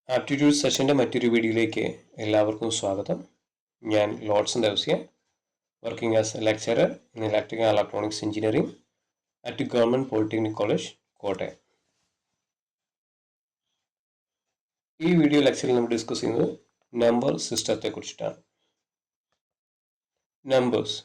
Aptitude സെഷൻ്റെ മറ്റൊരു വീഡിയോയിലേക്ക് എല്ലാവർക്കും സ്വാഗതം. ഞാൻ Lodson Devasya, working as A lecturer in electrical and electronics engineering at government polytechnic college, Kottayam. ഈ വീഡിയോ ലെക്ചറിൽ നമ്മൾ ഡിസ്കസ് ചെയ്യുന്നത് നമ്പർ സിസ്റ്റത്തെ കുറിച്ചിട്ടാണ്. നമ്പേഴ്സ്,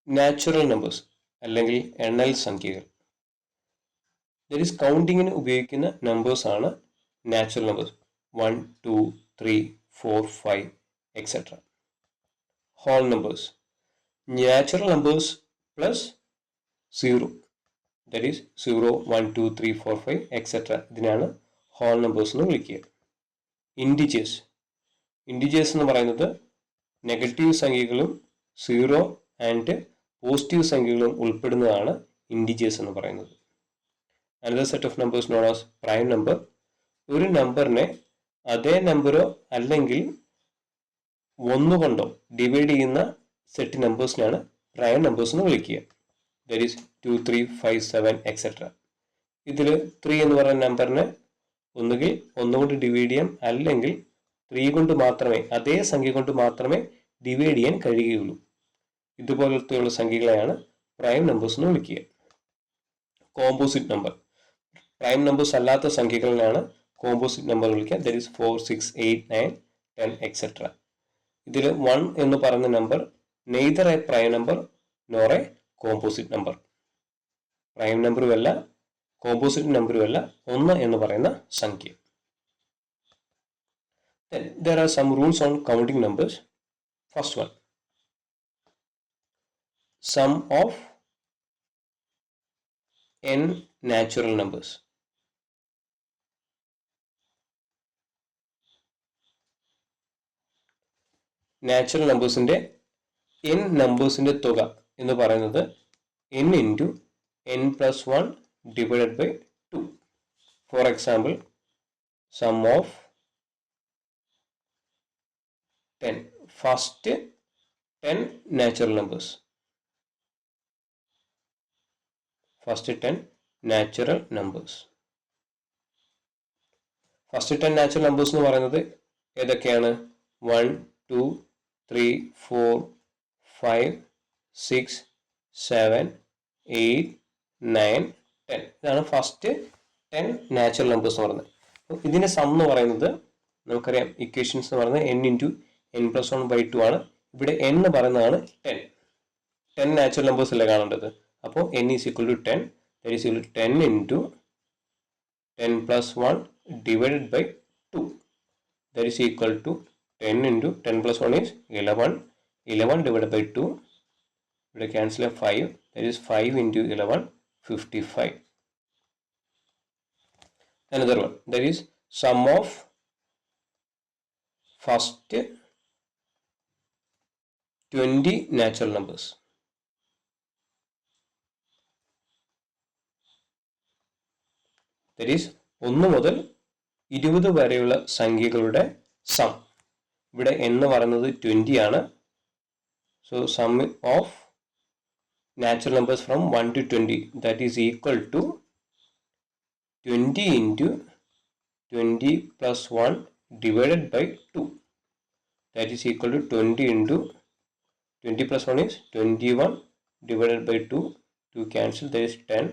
നാച്ചുറൽ നമ്പേഴ്സ് അല്ലെങ്കിൽ എണ്ണൽ സംഖ്യകൾ, ദറ്റ് ഈസ് കൗണ്ടിങ്ങിന് ഉപയോഗിക്കുന്ന നമ്പേഴ്സാണ് natural numbers 1, 2, 3, 4, 5, etc. Whole numbers, natural numbers plus 0, that is 0, 1, 2, 3, 4, 5, etc. ഇതിനാണ് whole numbers എന്ന് വിളിക്കുക. ഇൻഡിജേഴ്സ്, ഇൻഡിജേഴ്സ് എന്ന് പറയുന്നത് നെഗറ്റീവ് സംഖ്യകളും 0 ആൻഡ് പോസിറ്റീവ് സംഖ്യകളും ഉൾപ്പെടുന്നതാണ് ഇൻഡിജേഴ്സ് എന്ന് പറയുന്നത്. Another set of numbers known as prime number, ഒരു നമ്പറിനെ അതേ നമ്പറോ അല്ലെങ്കിൽ ഒന്നുകൊണ്ടോ ഡിവൈഡ് ചെയ്യുന്ന സെറ്റ് നമ്പേഴ്സിനാണ് പ്രൈം നമ്പേഴ്സ് എന്ന് വിളിക്കുക. That is 2, 3, 5, 7, etcetera. ഇതിൽ 3 എന്ന് പറയുന്ന നമ്പറിനെ ഒന്നുകിൽ ഒന്നുകൊണ്ട് ഡിവൈഡ് ചെയ്യാം, അല്ലെങ്കിൽ 3 കൊണ്ട് മാത്രമേ, അതേ സംഖ്യ കൊണ്ട് മാത്രമേ ഡിവൈഡ് ചെയ്യാൻ കഴിയുകയുള്ളൂ. ഇതുപോലത്തെയുള്ള സംഖ്യകളെയാണ് പ്രൈം നമ്പേഴ്സ് എന്ന് വിളിക്കുക. കോമ്പോസിറ്റ് നമ്പർ, പ്രൈം നമ്പേഴ്സ് അല്ലാത്ത സംഖ്യകളിലാണ് കോമ്പോസിറ്റ് നമ്പർ വിളിക്കുക. That is 4, 6, 8, 9, 10, etcetera. ഇതിൽ 1 എന്ന് പറയുന്ന number neither A prime number nor A composite number. Prime നമ്പറും അല്ല, കോമ്പോസിറ്റ് നമ്പറും അല്ല, 1 എന്ന് പറയുന്ന സംഖ്യ. Then there are some rules on counting numbers. First one, sum of n natural numbers. Natural നമ്പേഴ്സിൻ്റെ n നമ്പേഴ്സിൻ്റെ തുക എന്ന് പറയുന്നത് n into n plus 1 divided by 2. For example, sum of 10, first 10 natural numbers, first 10 natural numbers. First 10 natural numbers എന്ന് പറയുന്നത് ഏതൊക്കെയാണ്? 1, 2, 3, 4, 5, 6, 7, 8, 9, 10. ഇതാണ് first 10 natural numbers എന്ന് പറയുന്നത്. അപ്പോൾ ഇതിൻ്റെ സം എന്ന് പറയുന്നത് നമുക്കറിയാം, ഇക്വേഷൻസ് എന്ന് പറയുന്നത് n into n plus 1 by 2 ആണ്. ഇവിടെ n എന്ന് പറയുന്നതാണ് 10. 10 നാച്ചുറൽ നമ്പേഴ്സ് അല്ലേ കാണേണ്ടത്. അപ്പോൾ n is equal to 10, that is equal to 10 into 10 plus 1 divided by 2, that is equal to 10 into 10 plus 1 is 11. 11 divided by 2. We cancel a 5. That is 5 into 11, 55. Another one. That is sum of first 20 natural numbers. That is 1 മുതൽ 20 വരെയുള്ള സംഖ്യകളുടെ some. ഇവിടെ എന്ന് പറയുന്നത് 20 ആണ്. So sum of natural numbers from 1 to 20, that is equal to 20 into 20 plus 1 divided by 2, that is equal to 20 into 20 plus 1 is 21 divided by 2, 2 cancel, that is 10,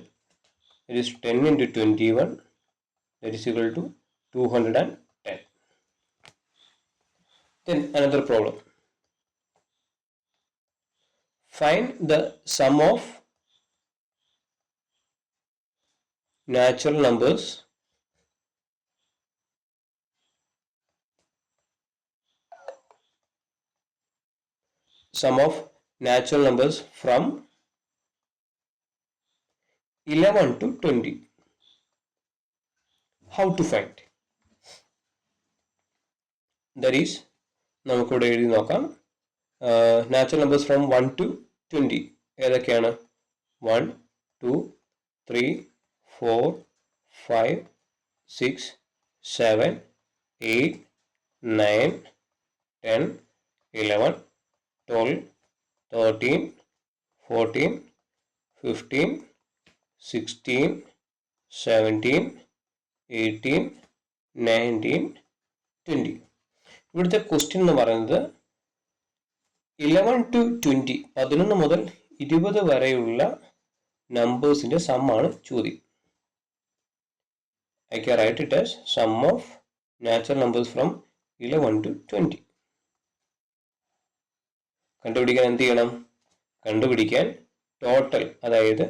that is 10 into 21, that is equal to 210. Then another problem. Find the sum of natural numbers from 11 to 20. How to find? That is, നമുക്കിവിടെ എഴുതി നോക്കാം. Natural numbers from 1 to 20 ഏതൊക്കെയാണ്? 1, 2, 3, 4, 5, 6, 7, 8, 9, 10, 11, 12, 13, 14, 15, 16, 17, 18, 19, 20. ഇവിടുത്തെ question എന്ന് പറയുന്നത് 11 to 20, 11 മുതൽ 20 വരെയുള്ള നമ്പേഴ്സിന്റെ some ആണ് ചോദ്യം. I can write it as sum of natural numbers from 11 to 20. കണ്ടുപിടിക്കാൻ എന്ത് ചെയ്യണം? കണ്ടുപിടിക്കാൻ ടോട്ടൽ, അതായത്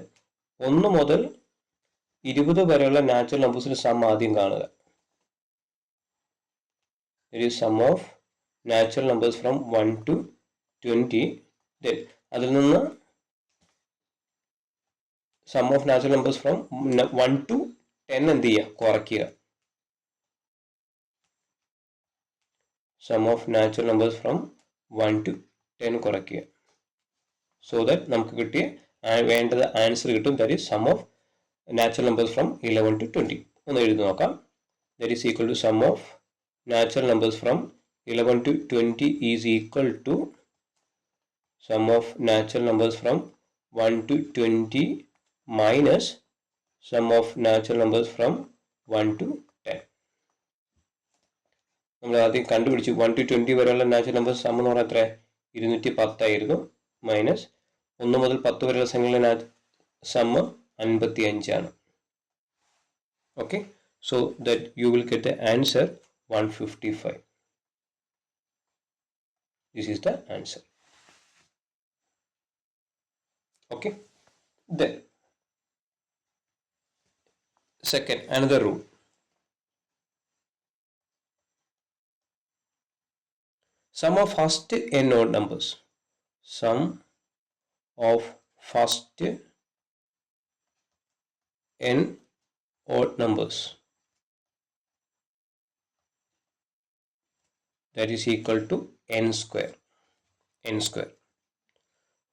1 മുതൽ 20 വരെയുള്ള നാച്ചുറൽ നമ്പേഴ്സിന്റെ സം ആദ്യം കാണുക. It is sum of natural numbers from 1 to 20. Then അതിൽ നിന്ന് sum of natural numbers from 1 to 10 എന്ത് ചെയ്യുക? കുറയ്ക്കുക. Sum of natural numbers from 1 to 10 കുറയ്ക്കുക. So that നമുക്ക് കിട്ടിയ വേണ്ടത് ആൻസർ കിട്ടും. That is sum of natural numbers from 11 to 20. ഒന്ന് എഴുതി നോക്കാം. That is equal to sum of natural numbers from 11 to 20 is equal to sum of natural numbers from 1 to 20 minus sum of natural numbers from 1 to 10. നമ്മൾ ആദ്യം കണ്ടുപിടിച്ചു 1 to 20 വരെയുള്ള natural numbers some എന്ന് പറഞ്ഞാൽ എത്ര? 210 ആയിരുന്നു. മൈനസ് 1 മുതൽ 10 വരെയുള്ള സംഖ്യകളുടെ സം 55 ആണ്. Okay, so that you will get the answer 155. This is the answer. Okay, then second, another rule. Sum of first n odd numbers. Sum of first n odd numbers, that is equal to n square. N square.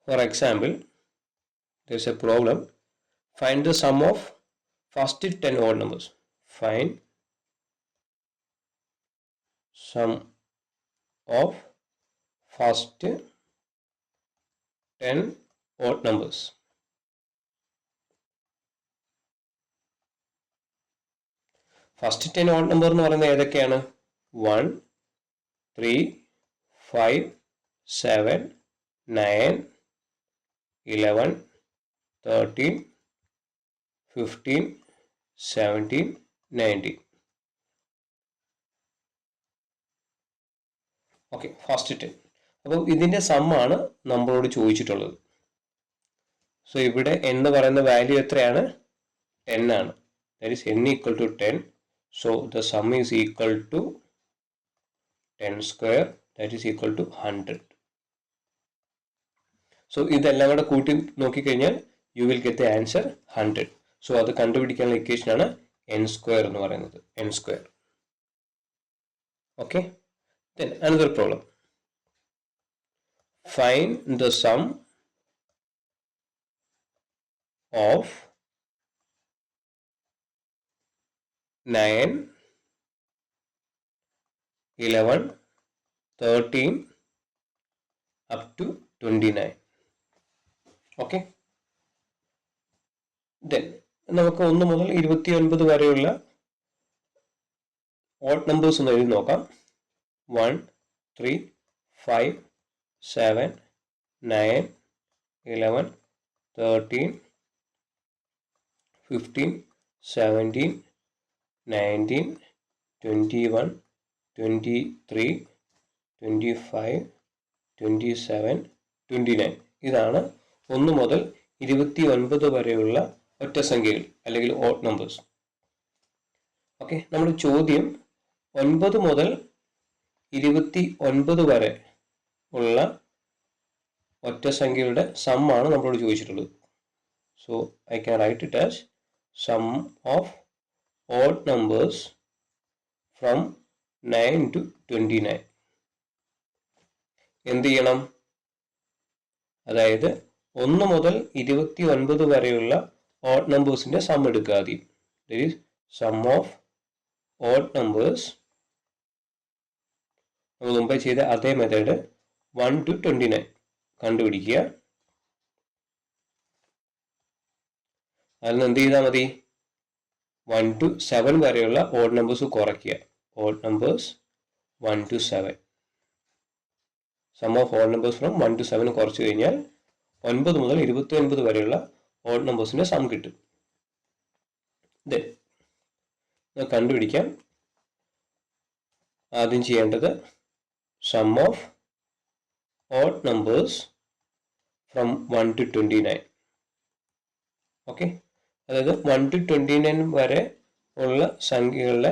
For example, there is a problem. Find the sum of first 10 odd numbers. Find sum of first 10 odd numbers. First 10 odd number എന്ന് പറയുന്നത് ഏതൊക്കെയാണ്? 1, 3, 5, 7, 9, 11, 13, 15, 17, 19. Okay, first 10. അപ്പോൾ ഇതിൻ്റെ സമ്മാണ് നമ്മളോട് ചോദിച്ചിട്ടുള്ളത്. So ഇവിടെ എന്ന് പറയുന്ന വാല്യൂ എത്രയാണ്? 10 ആണ്. That is n equal to 10. So the sum is equal to 10 square, that is equal to 100. So ഇതെല്ലാം കൂടെ കൂട്ടി നോക്കിക്കഴിഞ്ഞാൽ you will get the answer 100. So അത് കണ്ടുപിടിക്കാനുള്ള ഇക്വേഷൻ ആണ് n square എന്ന് പറയുന്നത്. n square. Okay. Then another problem. Find the sum of 9, 11, 13 up to 29. Okay, then നമുക്ക് 1 മുതൽ 29 വരെയുള്ള ഓഡ് നമ്പേഴ്സ് ഒന്ന് എഴുതി നോക്കാം. 1, 3, 5, 7, 9, 11, 13, 15, 17, 19, 21, 23, 25, 27, 29. ഇതാണ് 1 മുതൽ 29 വരെയുള്ള ഒറ്റസംഖ്യകൾ അല്ലെങ്കിൽ ഓഡ് നമ്പേഴ്സ്. ഓക്കെ, നമ്മുടെ ചോദ്യം 9 മുതൽ 29 വരെ ഉള്ള ഒറ്റസംഖ്യകളുടെ സം ആണ് നമ്മളോട് ചോദിച്ചിട്ടുള്ളത്. So I can write it as sum of odd numbers from 9 to 29. എന്ത് ചെയ്യണം? അതായത് 1 മുതൽ 29 വരെയുള്ള ഓഡ് നമ്പേഴ്സിന്റെ സം എടുക്കുക ആദ്യം. That is sum of odd numbers. നമ്മൾ മുമ്പേ ചെയ്ത അതേ മെത്തേഡ് 1 to 29 കണ്ടുപിടിക്കുക. അതിൽ നിന്ന് എന്ത് ചെയ്താൽ മതി? 1 to 7 വരെയുള്ള ഓഡ് നമ്പേഴ്സ് കുറയ്ക്കുക. Odd numbers 1 to 7. Sum of odd numbers from 1 to 7 കുറച്ച് കഴിഞ്ഞാൽ 9 മുതൽ 29 വരെയുള്ള ഓഡ് നമ്പേഴ്സിന്റെ സം കിട്ടും. ദെൻ കണ്ടുപിടിക്കാം. ആദ്യം ചെയ്യേണ്ടത് sum of odd numbers from 1 to 29. Okay, അതായത് 1 to 29 വരെ ഉള്ള സംഖ്യകളുടെ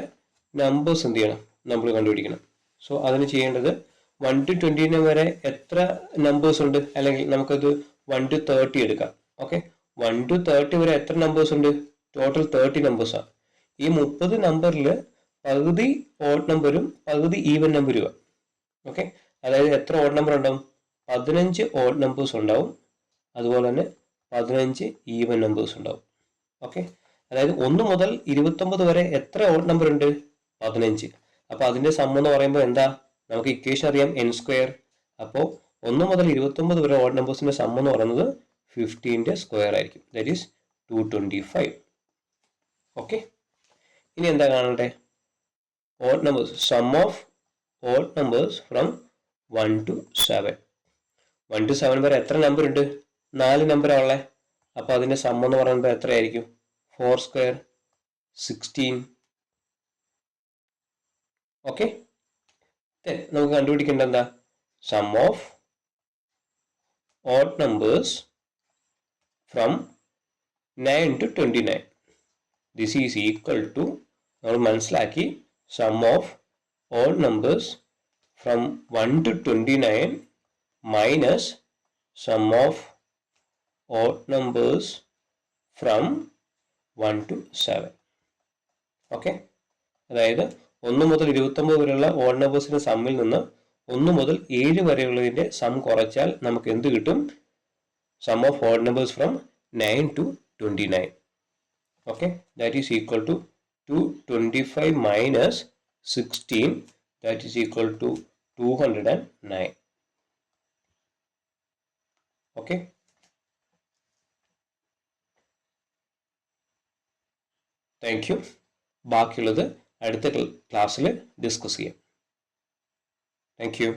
നമ്പേഴ്സ് എന്ത് ചെയ്യണം, നമ്മൾ കണ്ടുപിടിക്കണം. സോ അതിന് ചെയ്യേണ്ടത് 1 to 29 വരെ എത്ര നമ്പേഴ്സ് ഉണ്ട്, അല്ലെങ്കിൽ നമുക്കത് 1 to 30 എടുക്കാം. ഓക്കെ, 1 to 30 വരെ എത്ര നമ്പേഴ്സ് ഉണ്ട്? ടോട്ടൽ 30 നമ്പേഴ്സാണ്. ഈ 30 നമ്പറിൽ പകുതി ഓഡ് നമ്പറും പകുതി ഈവൻ നമ്പറുമാണ്. ഓക്കെ, അതായത് എത്ര ഓഡ് നമ്പർ ഉണ്ടാവും? 15 ഓഡ് നമ്പേഴ്സ് ഉണ്ടാവും. അതുപോലെ തന്നെ 15 ഈവൻ നമ്പേഴ്സ് ഉണ്ടാവും. ഓക്കെ, അതായത് 1 മുതൽ 29 വരെ എത്ര ഓഡ് നമ്പർ ഉണ്ട്? 15. അപ്പോൾ അതിന്റെ സം എന്ന് പറയുമ്പോൾ എന്താ? നമുക്ക് ഇക്വേഷൻ അറിയാം, n സ്ക്വയർ. അപ്പോൾ 1 മുതൽ 29 വരെ ഓഡ് നമ്പേഴ്സിന്റെ സം എന്ന് പറയുന്നത് 15ന്റെ സ്ക്വയർ ആയിരിക്കും. That is 225. ഓക്കെ, ഇനി എന്താ കാണണ്ടേ? Odd numbers, sum of odd numbers from 1 to 7. 1 to 7 വരെ എത്ര നമ്പർ ഉണ്ട്? 4 നമ്പറാണ് ഉള്ളത്. അപ്പോൾ അതിന്റെ സം എന്ന് പറയുമ്പോൾ എത്രയായിരിക്കും? 4 സ്ക്വയർ 16. ഓക്കെ, നമുക്ക് കണ്ടുപിടിക്കേണ്ട എന്താ? Sum of odd numbers from 9 to 29. This is equal to, നമ്മൾ മനസ്സിലാക്കി, sum of odd numbers from 1 to 29 minus sum of odd numbers from 1 to 7. Okay, അതായത് 1 മുതൽ 29 വരെയുള്ള ഓഡ് നമ്പേഴ്സിന്റെ സമ്മിൽ നിന്ന് 1 മുതൽ 7 വരെയുള്ളതിന്റെ സം കുറച്ചാൽ നമുക്ക് എന്ത് കിട്ടും? Sum of odd numbers from 9 to 29. Okay, that is equal to 225 minus 16, that is equal to 209. Okay, thank you. ബാക്കിയുള്ളത് അടുത്ത ക്ലാസ്സിൽ ഡിസ്കസ് ചെയ്യാം. Thank U.